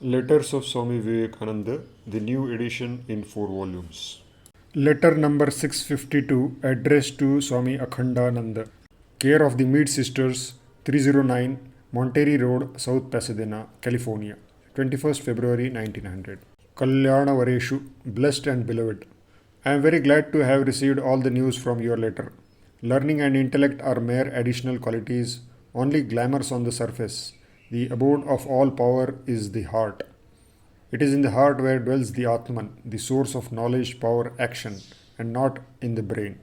Letters of Swami Vivekananda, the new edition in 4 volumes. Letter number 652, addressed to Swami Akhandananda, care of the Mead Sisters, 309 Monterey Road, South Pasadena, California, 21st February 1900. Kalyana Vareshu, blessed and beloved, I am very glad to have received all the news from your letter. Learning and intellect are mere additional qualities, only glamours on the surface. The abode of all power is the heart. It is in the heart where dwells the Atman, the source of knowledge, power, action, and not in the brain.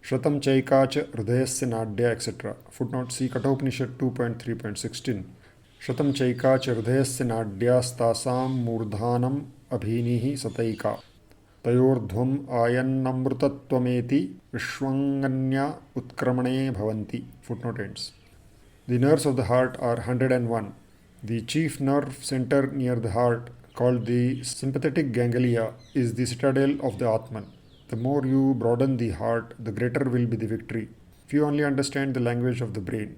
Shratam Chaikacha Hridayasya Nadya, etc. Footnote C. Kathopanishad 2.3.16. Shratam Chaikacha Hridayasya Nadyastasam Murdhanam Abhinihi Sataika. Tayordhvam Ayannamrutatvameti Vishwanganya Utkramane Bhavanti. Footnote ends. The nerves of the heart are 101. The chief nerve center near the heart, called the sympathetic ganglia, is the citadel of the Atman. The more you broaden the heart, the greater will be the victory. Few only understand the language of the brain.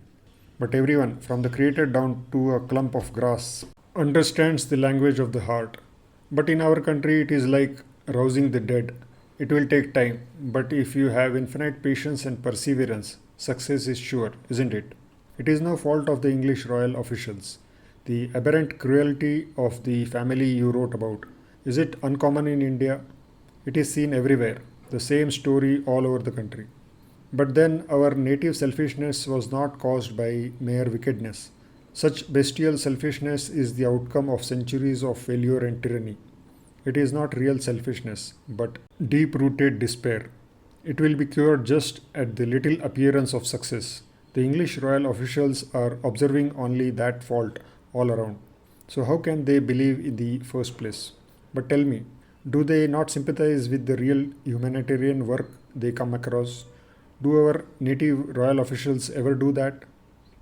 But everyone, from the creator down to a clump of grass, understands the language of the heart. But in our country, it is like rousing the dead. It will take time, but if you have infinite patience and perseverance, success is sure, isn't it? It is no fault of the English royal officials. The aberrant cruelty of the family you wrote about, is it uncommon in India? It is seen everywhere, the same story all over the country. But then our native selfishness was not caused by mere wickedness. Such bestial selfishness is the outcome of centuries of failure and tyranny. It is not real selfishness, but deep-rooted despair. It will be cured just at the little appearance of success. The English royal officials are observing only that fault all around. So how can they believe in the first place? But tell me, do they not sympathize with the real humanitarian work they come across? Do our native royal officials ever do that?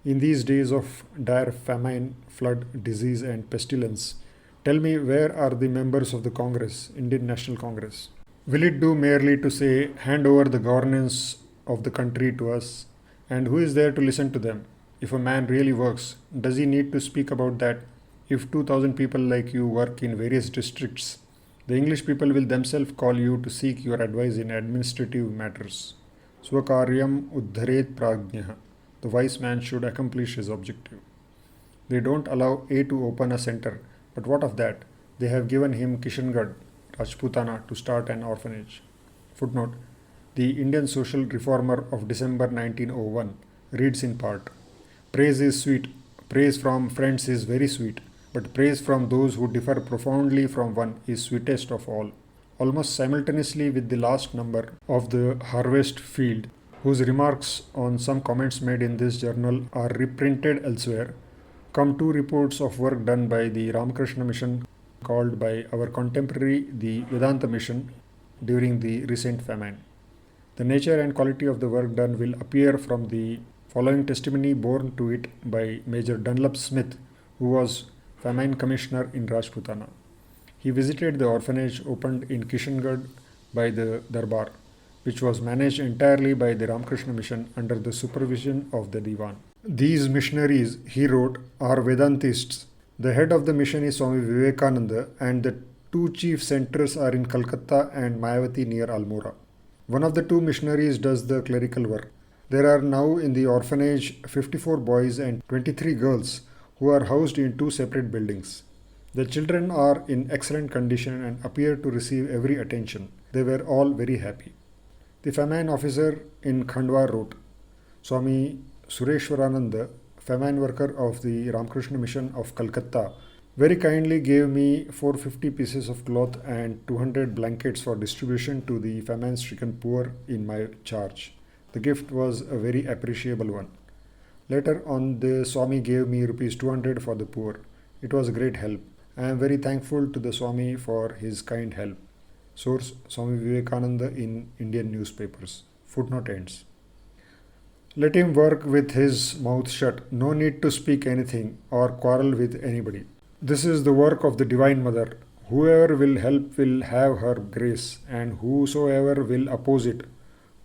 In these days of dire famine, flood, disease and pestilence, tell me, where are the members of the Congress, Indian National Congress? Will it do merely to say, hand over the governance of the country to us? And who is there to listen to them? If a man really works, does he need to speak about that? If 2000 people like you work in various districts, the English people will themselves call you to seek your advice in administrative matters. Swakaryam uddharet prajnah. The wise man should accomplish his objective. They don't allow A to open a center, but what of that? They have given him Kishangarh, Rajputana, to start an orphanage. Footnote. The Indian social reformer of December 1901 reads in part, praise is sweet, praise from friends is very sweet, but praise from those who differ profoundly from one is sweetest of all. Almost simultaneously with the last number of the Harvest Field, whose remarks on some comments made in this journal are reprinted elsewhere, come two reports of work done by the Ramakrishna Mission, called by our contemporary the Vedanta Mission, during the recent famine. The nature and quality of the work done will appear from the following testimony borne to it by Major Dunlop Smith, who was famine commissioner in Rajputana. He visited the orphanage opened in Kishangarh by the Darbar, which was managed entirely by the Ramakrishna Mission under the supervision of the Diwan. These missionaries, he wrote, are Vedantists. The head of the mission is Swami Vivekananda, and the two chief centers are in Calcutta and Mayavati near Almora. One of the two missionaries does the clerical work. There are now in the orphanage 54 boys and 23 girls who are housed in two separate buildings. The children are in excellent condition and appear to receive every attention. They were all very happy. The famine officer in Khandwa wrote, Swami Sureshwarananda, famine worker of the Ramakrishna Mission of Calcutta, very kindly gave me 450 pieces of cloth and 200 blankets for distribution to the famine-stricken poor in my charge. The gift was a very appreciable one. Later on, the Swami gave me rupees 200 for the poor. It was a great help. I am very thankful to the Swami for his kind help. Source: Swami Vivekananda in Indian newspapers. Footnote ends. Let him work with his mouth shut. No need to speak anything or quarrel with anybody. This is the work of the Divine Mother. Whoever will help will have her grace, and whosoever will oppose it,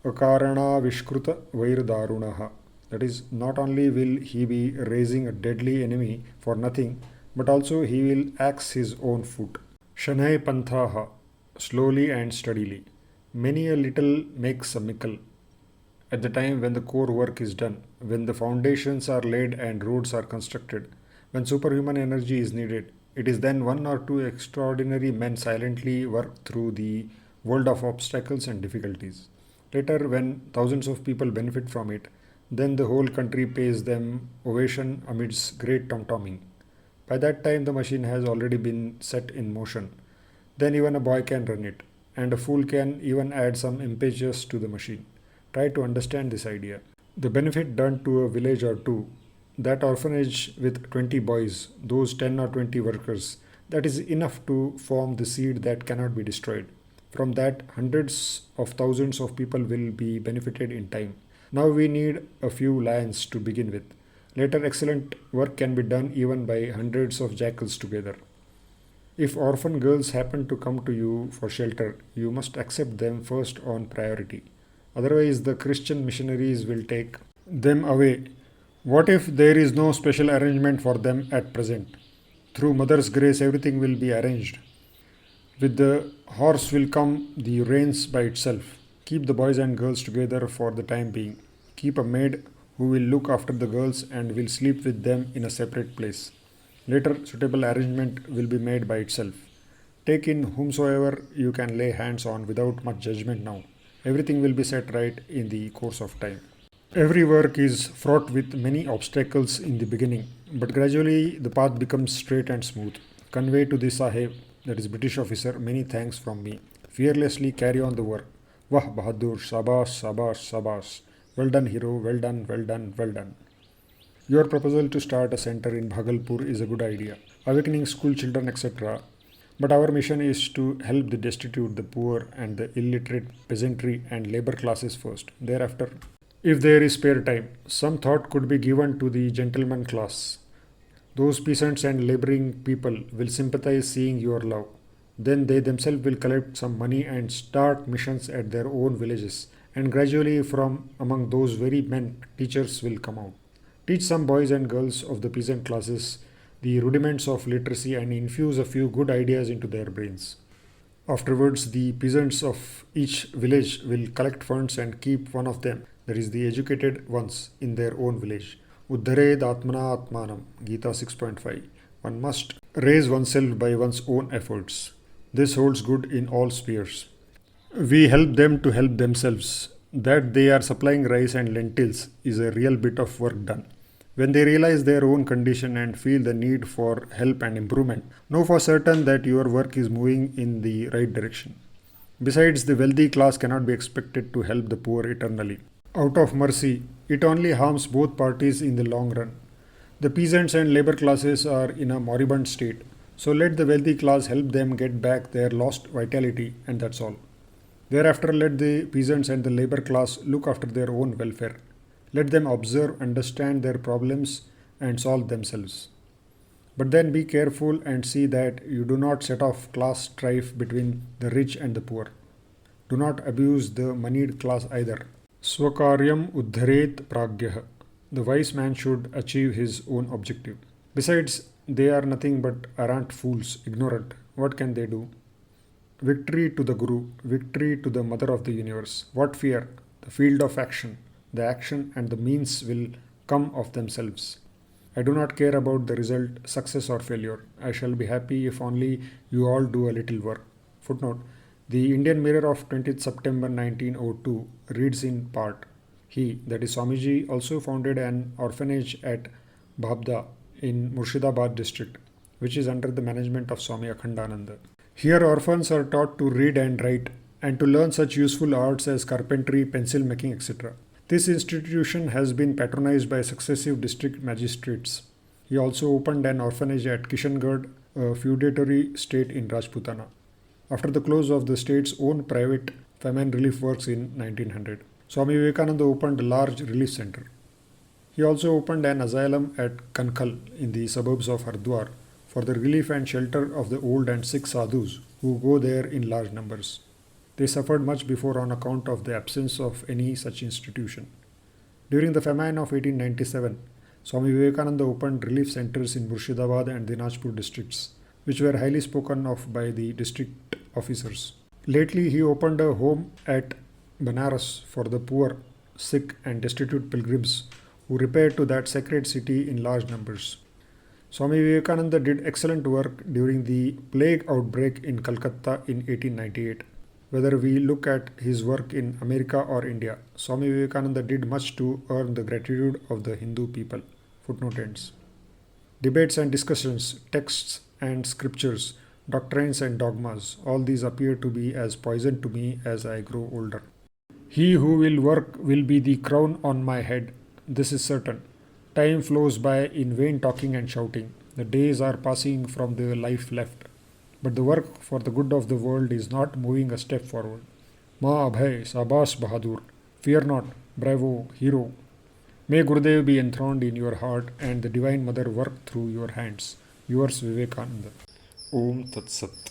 akarana vishkruta vairdarunaha. That is, not only will he be raising a deadly enemy for nothing, but also he will axe his own foot. Shanai panthaha, slowly and steadily. Many a little makes a mickle. At the time when the core work is done, when the foundations are laid and roads are constructed, when superhuman energy is needed, it is then one or two extraordinary men silently work through the world of obstacles and difficulties. Later, when thousands of people benefit from it, then the whole country pays them ovation amidst great tom-tomming. By that time, the machine has already been set in motion. Then even a boy can run it, and a fool can even add some impetus to the machine. Try to understand this idea. The benefit done to a village or two, that orphanage with 20 boys, those 10 or 20 workers, that is enough to form the seed that cannot be destroyed. From that, hundreds of thousands of people will be benefited in time. Now we need a few lions to begin with. Later, excellent work can be done even by hundreds of jackals together. If orphan girls happen to come to you for shelter, you must accept them first on priority. Otherwise, the Christian missionaries will take them away. What if there is no special arrangement for them at present? Through Mother's grace, everything will be arranged. With the horse will come the reins by itself. Keep the boys and girls together for the time being. Keep a maid who will look after the girls and will sleep with them in a separate place. Later, suitable arrangement will be made by itself. Take in whomsoever you can lay hands on without much judgment now. Everything will be set right in the course of time. Every work is fraught with many obstacles in the beginning, but gradually the path becomes straight and smooth. Convey to the Sahib, that is British officer, many thanks from me. Fearlessly carry on the work. Wah Bahadur, Shabash, Shabash, Shabash. Well done, hero, well done, well done, well done. Your proposal to start a center in Bhagalpur is a good idea, awakening school children, etc. But our mission is to help the destitute, the poor, and the illiterate peasantry and labor classes first. Thereafter, if there is spare time, some thought could be given to the gentleman class. Those peasants and laboring people will sympathize seeing your love. Then they themselves will collect some money and start missions at their own villages. And gradually, from among those very men, teachers will come out. Teach some boys and girls of the peasant classes the rudiments of literacy and infuse a few good ideas into their brains. Afterwards, the peasants of each village will collect funds and keep one of them, that is, the educated ones, in their own village. Uddhared Atmana Atmanam, Gita 6.5. One must raise oneself by one's own efforts. This holds good in all spheres. We help them to help themselves. That they are supplying rice and lentils is a real bit of work done. When they realize their own condition and feel the need for help and improvement, know for certain that your work is moving in the right direction. Besides, the wealthy class cannot be expected to help the poor eternally. Out of mercy, it only harms both parties in the long run. The peasants and labor classes are in a moribund state, so let the wealthy class help them get back their lost vitality, and that's all. Thereafter, let the peasants and the labor class look after their own welfare. Let them observe, understand their problems, and solve themselves. But then be careful and see that you do not set off class strife between the rich and the poor. Do not abuse the moneyed class either. Swakaryam uddharet pragyah. The wise man should achieve his own objective. Besides, they are nothing but arrant fools, ignorant. What can they do? Victory to the Guru, victory to the Mother of the Universe. What fear? The field of action. The action and the means will come of themselves. I do not care about the result, success or failure. I shall be happy if only you all do a little work. Footnote. The Indian Mirror of 20th September 1902 reads in part, he, that is Swamiji, also founded an orphanage at Bhabda in Murshidabad district, which is under the management of Swami Akhandananda. Here orphans are taught to read and write and to learn such useful arts as carpentry, pencil making, etc. This institution has been patronized by successive district magistrates. He also opened an orphanage at Kishangarh, a feudatory state in Rajputana, after the close of the state's own private famine relief works in 1900. Swami Vivekananda opened a large relief center. He also opened an asylum at Kankhal in the suburbs of Hardwar for the relief and shelter of the old and sick sadhus who go there in large numbers. They suffered much before on account of the absence of any such institution. During the famine of 1897, Swami Vivekananda opened relief centers in Murshidabad and Dinajpur districts, which were highly spoken of by the district officers. Lately, he opened a home at Banaras for the poor, sick, and destitute pilgrims who repaired to that sacred city in large numbers. Swami Vivekananda did excellent work during the plague outbreak in Calcutta in 1898. Whether we look at his work in America or India, Swami Vivekananda did much to earn the gratitude of the Hindu people. Footnote ends. Debates and discussions, texts and scriptures, doctrines and dogmas, all these appear to be as poison to me as I grow older. He who will work will be the crown on my head. This is certain. Time flows by in vain talking and shouting. The days are passing from the life left. But the work for the good of the world is not moving a step forward. Ma Abhay, Sabas Bahadur. Fear not, bravo, hero. May Gurudev be enthroned in your heart and the Divine Mother work through your hands. Yours Vivekananda. Om Tat Sat.